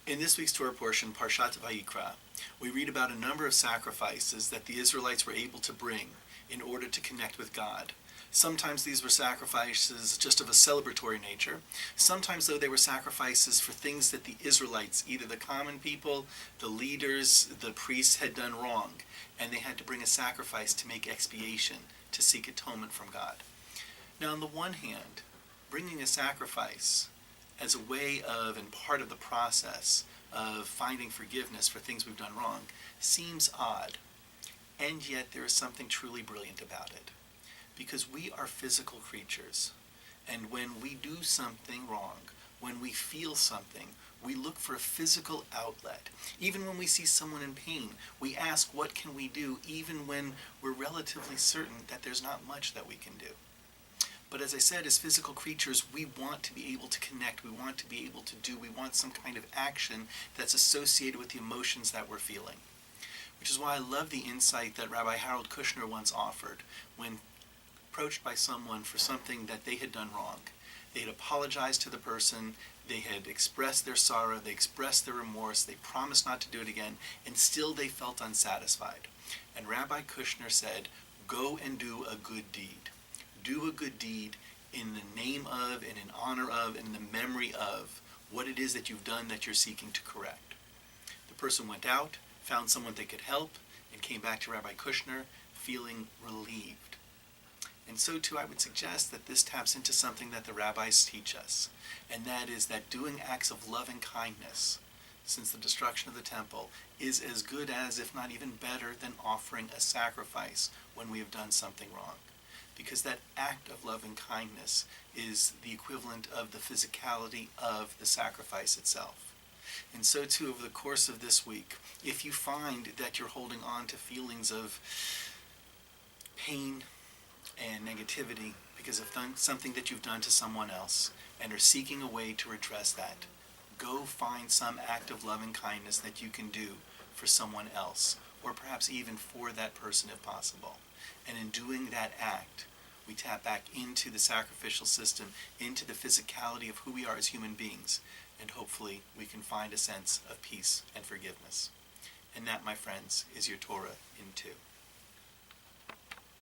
In this week's Torah portion, Parshat Vayikra, we read about a number of sacrifices that the Israelites were able to bring in order to connect with God. Sometimes these were sacrifices just of a celebratory nature. Sometimes, though, they were sacrifices for things that the Israelites, either the common people, the leaders, the priests, had done wrong, and they had to bring a sacrifice to make expiation, to seek atonement from God. Now, on the one hand, bringing a sacrifice as a way of and part of the process of finding forgiveness for things we've done wrong seems odd, and yet there is something truly brilliant about it. Because we are physical creatures, and when we do something wrong, when we feel something, we look for a physical outlet. Even when we see someone in pain, we ask, what can we do, even when we're relatively certain that there's not much that we can do. But as I said, as physical creatures, we want to be able to connect, we want to be able to do, we want some kind of action that's associated with the emotions that we're feeling. Which is why I love the insight that Rabbi Harold Kushner once offered when approached by someone for something that they had done wrong. They had apologized to the person, they had expressed their sorrow, they expressed their remorse, they promised not to do it again, and still they felt unsatisfied. And Rabbi Kushner said, go and do a good deed. Do a good deed in the name of and in honor of and in the memory of what it is that you've done that you're seeking to correct. The person went out, found someone they could help, and came back to Rabbi Kushner feeling relieved. And so too I would suggest that this taps into something that the rabbis teach us, and that is that doing acts of love and kindness since the destruction of the temple is as good as, if not even better, than offering a sacrifice when we have done something wrong. Because that act of love and kindness is the equivalent of the physicality of the sacrifice itself. And so too, over the course of this week, if you find that you're holding on to feelings of pain and negativity because of something that you've done to someone else and are seeking a way to redress that, go find some act of love and kindness that you can do for someone else, or perhaps even for that person if possible. And in doing that act, we tap back into the sacrificial system, into the physicality of who we are as human beings, and hopefully we can find a sense of peace and forgiveness. And that, my friends, is your Torah in 2.